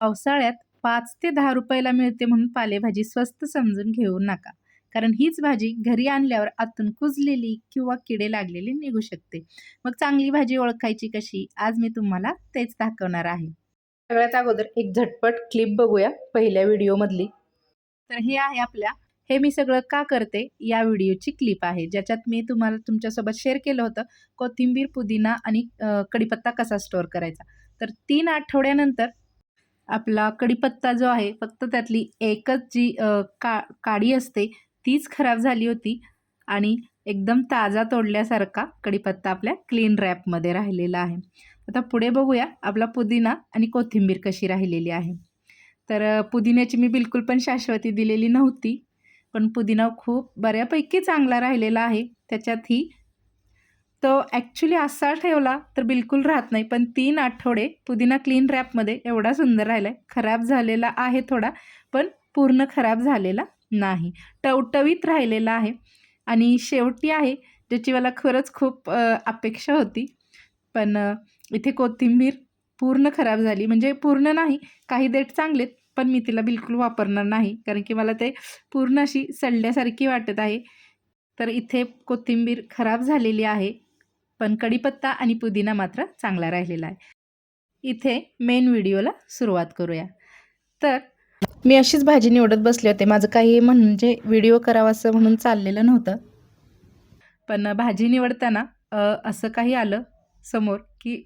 पावसाळ्यात 5 ते 10 रुपयाला मिळते म्हणून पालेभाजी स्वस्त समजून घेऊ नका. कारण हीच भाजी घरी आणल्यावर आतून कुजलेली किंवा किडे लागलेले निघू शकते. मग चांगली भाजी ओळखायची कशी? आज मी तुम्हाला तेच दाखवणार आहे. सगळ्यात अगोदर एक झटपट क्लिप बघूया पहिल्या व्हिडिओमधली. तर हे आहे हे मी सगळं का करते या व्हिडिओची क्लिप आहे, ज्याच्यात मी तुम्हाला तुमच्यासोबत शेअर केलं होतं कोथिंबीर, पुदिना आणि कढीपत्ता कसा स्टोअर करायचा. तर 3 आठवड्यानंतर आपला कढीपत्ता जो आहे फक्त त्यातली एकच जी काडी असते तीच खराब झाली होती आणि एकदम ताजा तोडल्यासारखा कढीपत्ता आपल्या क्लीन रॅपमध्ये राहिलेला आहे. आता पुढे बघूया आपला पुदिना आणि कोथिंबीर कशी राहिलेली आहे. तर पुदिन्याची मी बिलकुल पण शाश्वती दिलेली नव्हती, पण पुदिना खूप बऱ्यापैकी चांगला राहिलेला आहे. त्याच्यातही तो ॲक्च्युली असा ठेवला तर बिलकुल राहत नाही, पण 3 आठवडे पुदिना क्लीन रॅपमध्ये एवढा सुंदर राहिला आहे. खराब झालेला आहे थोडा, पण पूर्ण खराब झालेला नाही. टवटवीत राहिलेला आहे. आणि शेवटी आहे ज्याची मला खरंच खूप अपेक्षा होती. पण इथे कोथिंबीर पूर्ण खराब झाली. म्हणजे पूर्ण नाही, काही देठ चांगलेत, पण मी तिला बिलकुल वापरणार नाही, कारण की मला ते पूर्ण अशी सडल्यासारखी वाटत आहे. तर इथे कोथिंबीर खराब झालेली आहे, पण कढीपत्ता आणि पुदिना मात्र चांगला राहिलेला आहे. इथे मेन व्हिडिओला सुरुवात करूया. तर मी अशीच भाजी निवडत बसले होते. माझं काही म्हणजे व्हिडिओ करावासं म्हणून चाललेलं नव्हतं. पण भाजी निवडताना असं काही आलं समोर की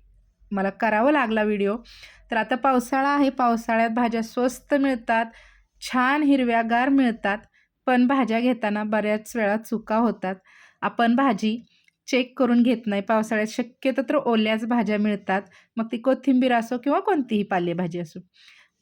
मला करावं लागला व्हिडिओ. तर आता पावसाळा आहे, पावसाळ्यात भाज्या स्वस्त मिळतात, छान हिरव्यागार मिळतात, पण भाज्या घेताना बऱ्याच वेळा चुका होतात. आपण भाजी चेक करून घेत नाही. पावसाळ्यात शक्यतो तर ओल्याच भाज्या मिळतात, मग ती कोथिंबीर असो किंवा कोणतीही पालेभाजी असो.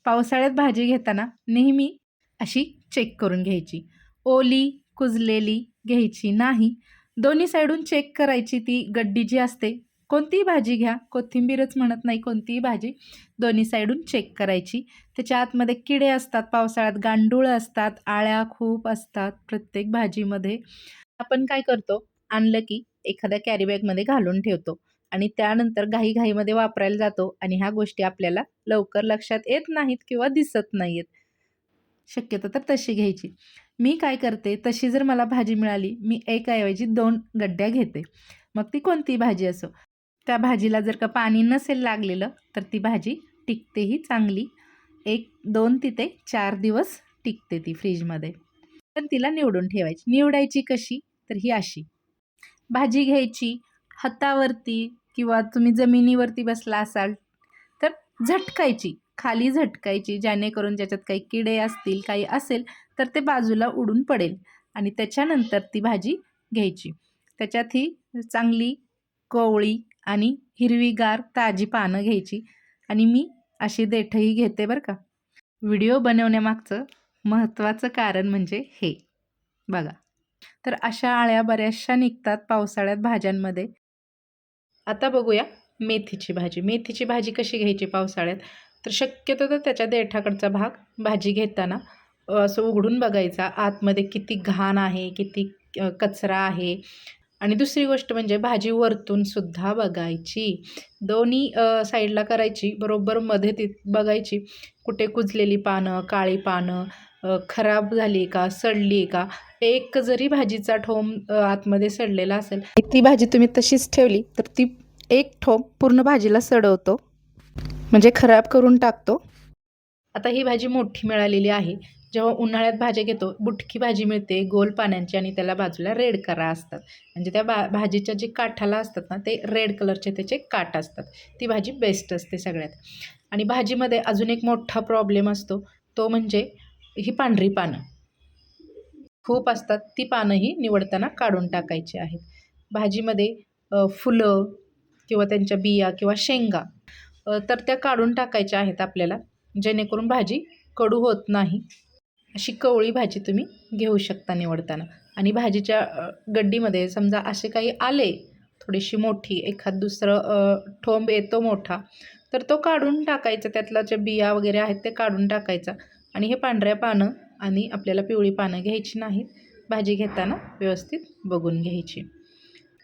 पावसाळ्यात भाजी घेताना नेहमी अशी चेक करून घ्यायची. ओली, कुजलेली घ्यायची नाही. दोन्ही साईडून चेक करायची ती गड्डी जी असते. कोणतीही भाजी घ्या, कोथिंबीरच म्हणत नाही, कोणतीही भाजी दोन्ही साईडून चेक करायची. त्याच्या आतमध्ये किडे असतात, पावसाळ्यात गांडूळं असतात, आळ्या खूप असतात प्रत्येक भाजीमध्ये. आपण काय करतो, आणलं की एखाद्या कॅरी बॅगमध्ये घालून ठेवतो आणि त्यानंतर घाईघाईमध्ये वापरायला जातो आणि ह्या गोष्टी आपल्याला लवकर लक्षात येत नाहीत किंवा दिसत नाहीत. शक्यतो तर तशी घ्यायची. मी काय करते, तशी जर मला भाजी मिळाली, मी एकाऐवजी 2 गड्ड्या घेते. मग ती कोणतीही भाजी असो. त्या भाजीला जर का पाणी नसेल लागलेलं, तर ती भाजी टिकतेही चांगली. 1, 2 तिथे 4 दिवस टिकते ती फ्रीजमध्ये. पण तिला निवडून ठेवायची. निवडायची कशी? तर ही अशी. भाजी घ्यायची हातावरती किंवा तुम्ही जमिनीवरती बसला असाल तर झटकायची, खाली झटकायची, जेणेकरून ज्याच्यात काही किडे असतील, काही असेल तर ते बाजूला उडून पडेल आणि त्याच्यानंतर ती भाजी घ्यायची. त्याच्यात ही चांगली कोवळी आणि हिरवीगार ताजी पानं घ्यायची आणि मी अशी देठही घेते बरं का. व्हिडिओ बनवण्यामागचं महत्त्वाचं कारण म्हणजे हे बघा. तर अशा आळ्या बऱ्याचशा निघतात पावसाळ्यात भाज्यांमध्ये. आता बघूया मेथीची भाजी. मेथीची भाजी कशी घ्यायची पावसाळ्यात? तर शक्यतो तर त्याच्या देठाकडचा भाग भाजी घेताना असं उघडून बघायचा. आतमध्ये किती घाण आहे, किती कचरा आहे. आणि दुसरी गोष्ट म्हणजे भाजी वरतून सुद्धा बघायची. दोन्ही साईडला करायची. बरोबर मध्ये ती बघायची कुठे कुजलेली पानं, काळी पानं, खराब झाली का, सडली का. एक जरी भाजीचा ठोम आतमध्ये सडलेला असेल, ती भाजी तुम्ही तशीच ठेवली तर ती एक ठोम पूर्ण भाजीला सडवतो, म्हणजे खराब करून टाकतो. आता ही भाजी मोठी मिळालेली आहे. जेव्हा उन्हाळ्यात भाज्या घेतो, बुटकी भाजी मिळते गोल पानांची आणि त्याला बाजूला रेड करा असतात. म्हणजे त्या भाजीच्या जे काठाला असतात ना, ते रेड कलरचे त्याचे काठ असतात. ती भाजी बेस्ट असते सगळ्यात. आणि भाजीमध्ये अजून एक मोठा प्रॉब्लेम असतो, तो म्हणजे ही पांढरी पानं खूप असतात. ती पानंही निवडताना काढून टाकायची आहेत. भाजीमध्ये फुलं किंवा त्यांच्या बिया किंवा शेंगा तर त्या काढून टाकायच्या आहेत आपल्याला, जेणेकरून भाजी कडू होत नाही. अशी कवळी भाजी तुम्ही घेऊ शकता निवडताना. आणि भाजीच्या गड्डीमध्ये समजा असे काही आले, थोडीशी मोठी एखाद दुसरं ठोंब येतो मोठा, तर तो काढून टाकायचा. त्यातला ज्या बिया वगैरे आहेत ते काढून टाकायचा. आणि हे पांढऱ्या पानं आणि आपल्याला पिवळी पानं घ्यायची नाहीत. भाजी घेताना व्यवस्थित बघून घ्यायची,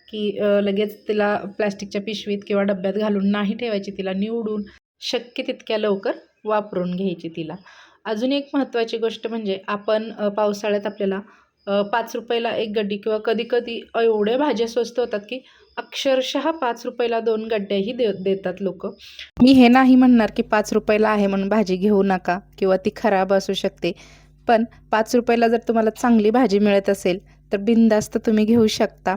की लगेच तिला प्लॅस्टिकच्या पिशवीत किंवा डब्यात घालून नाही ठेवायची. तिला निवडून शक्य तितक्या लवकर वापरून घ्यायची तिला. अजून एक महत्त्वाची गोष्ट म्हणजे आपण पावसाळ्यात आपल्याला 5 रुपयाला 1 गड्डी किंवा कधी-कधी एवढ्या भाज्या स्वस्त होतात, की अक्षरशः 5 रुपयाला 2 गड्ड्याही देतात लोकं. मी हे नाही म्हणणार, की 5 रुपयाला आहे म्हणून भाजी घेऊ नका किंवा ती खराब असू शकते. पण 5 रुपयाला जर तुम्हाला चांगली भाजी मिळत असेल, तर बिनधास्त तुम्ही घेऊ शकता.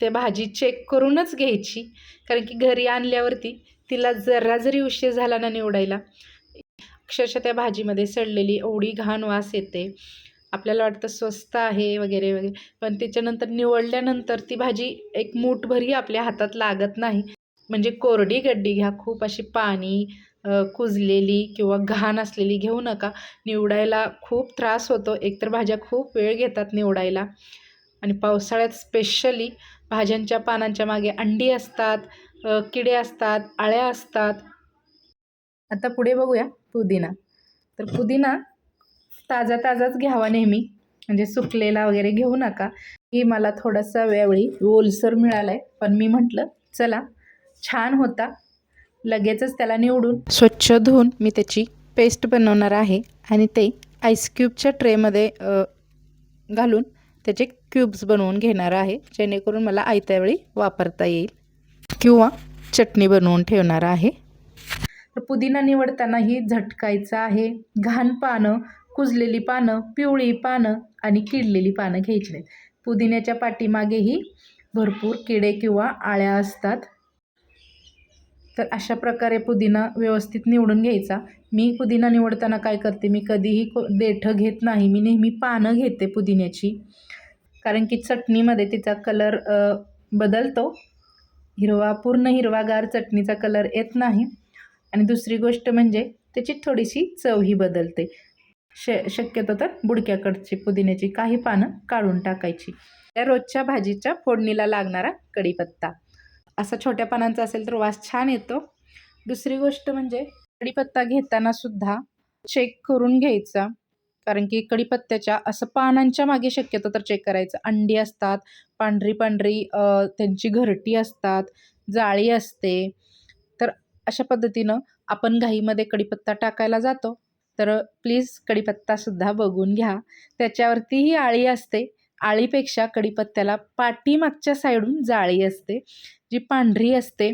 ते भाजी चेक करूनच घ्यायची, कारण की घरी आणल्यावरती तिला जरा जरी उशीर झाला ना निवडायला, अक्षरशः त्या भाजीमध्ये सडलेली एवढी घाण वास येते. आपल्याला वाटतं स्वस्त आहे वगैरे वगैरे, पण त्याच्यानंतर निवडल्यानंतर ती भाजी एक मूठभरही आपल्या हातात लागत नाही. म्हणजे कोरडी गड्डी घ्या, खूप अशी पाणी कुजलेली किंवा घाण असलेली घेऊ नका. निवडायला खूप त्रास होतो. एकतर भाज्या खूप वेळ घेतात निवडायला आणि पावसाळ्यात स्पेशली भाज्यांच्या पानांच्या मागे अंडी असतात, किडे असतात, अळ्या असतात. आता पुढे बघूया पुदिना. तर पुदिना ताजा ताजाच घ्यावा नेहमी, म्हणजे सुकलेला वगैरे घेऊ नका. ही मला थोडासा यावेळी ओलसर मिळाला आहे, पण मी म्हटलं चला छान होता, लगेचच त्याला निवडून स्वच्छ धुवून मी त्याची पेस्ट बनवणार आहे आणि ते आईस क्यूबच्या ट्रेमध्ये घालून त्याचे क्यूब्स बनवून घेणार आहे, जेणेकरून मला आयत्या वेळी वापरता येईल किंवा चटणी बनवून ठेवणार आहे. तर पुदिना निवडताना ही झटकायचं आहे. घाण पानं, कुजलेली पानं, पिवळी पानं आणि किडलेली पानं घ्यायची नाहीत. पुदिन्याच्या पाठीमागेही भरपूर किडे किंवा अळ्या असतात. तर अशा प्रकारे पुदिना व्यवस्थित निवडून घ्यायचा. मी पुदिना निवडताना काय करते, मी कधीही देठं घेत नाही. मी नेहमी पानं घेते पुदिन्याची, कारण की चटणीमध्ये तिचा कलर बदलतो. पूर्ण हिरवागार चटणीचा कलर येत नाही. आणि दुसरी गोष्ट म्हणजे त्याची थोडीशी चवही बदलते. शक्यतो तर बुडक्याकडची पुदिन्याची काही पानं काढून टाकायची. त्या रोजच्या भाजीच्या फोडणीला लागणारा कढीपत्ता असा छोट्या पानांचा असेल तर वास छान येतो. दुसरी गोष्ट म्हणजे कढीपत्ता घेताना सुद्धा चेक करून घ्यायचा, कारण की कढीपत्त्याच्या असं पानांच्या मागे शक्यतो तर चेक करायचं. अंडी असतात, पांढरी पांढरी त्यांची घरटी असतात, जाळी असते. तर अशा पद्धतीनं आपण घाईमध्ये कढीपत्ता टाकायला जातो, तर प्लीज कढीपत्तासुद्धा बघून घ्या. त्याच्यावरतीही आळी असते. आळीपेक्षा कढीपत्त्याला पाठीमागच्या साईडून जाळी असते, जी पांढरी असते.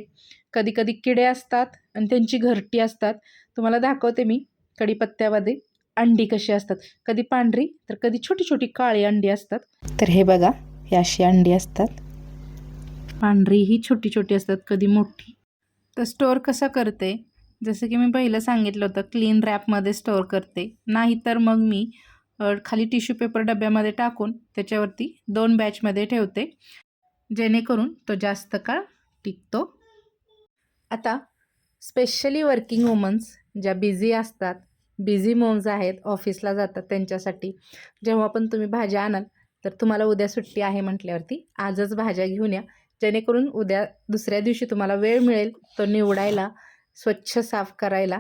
कधीकधी किडे असतात आणि त्यांची घरटी असतात. तुम्हाला दाखवते मी कढीपत्त्यामध्ये अंडी कशी असतात. कधी पांढरी तर कधी छोटी छोटी काळी अंडी असतात. तर हे बघा, ही अशी अंडी असतात. पांढरी ही छोटी छोटी असतात, कधी मोठी. तर स्टोअर कसं करते, जसं की मी पहिलं सांगितलं होतं, क्लीन रॅपमध्ये स्टोअर करते. नाहीतर मग मी खाली टिश्यू पेपर डब्यामध्ये टाकून त्याच्यावरती 2 बॅचमध्ये ठेवते, जेणेकरून तो जास्त काळ टिकतो. आता स्पेशली वर्किंग वुमन्स ज्या बिझी असतात, बिझी मोम्स आहेत, ऑफिसला जातात, त्यांच्यासाठी जेव्हा पण तुम्ही भाज्या आणाल तर तुम्हाला उद्या सुट्टी आहे म्हटल्यावरती आजच भाज्या घेऊन या, जेणेकरून उद्या दुसऱ्या दिवशी तुम्हाला वेळ मिळेल तो निवडायला, स्वच्छ साफ करायला.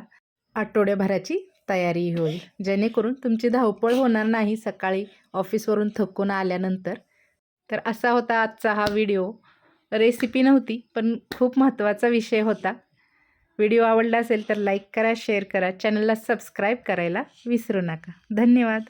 आठवड्याभराची तयारी होईल, जेणेकरून तुमची धावपळ होणार नाही सकाळी ऑफिसवरून थकून आल्यानंतर. तर असा होता आजचा हा व्हिडिओ. रेसिपी नव्हती, पण खूप महत्त्वाचा विषय होता. व्हिडिओ आवडला असेल तर लाईक करा, शेअर करा, चॅनलला सबस्क्राईब करायला विसरू नका. धन्यवाद.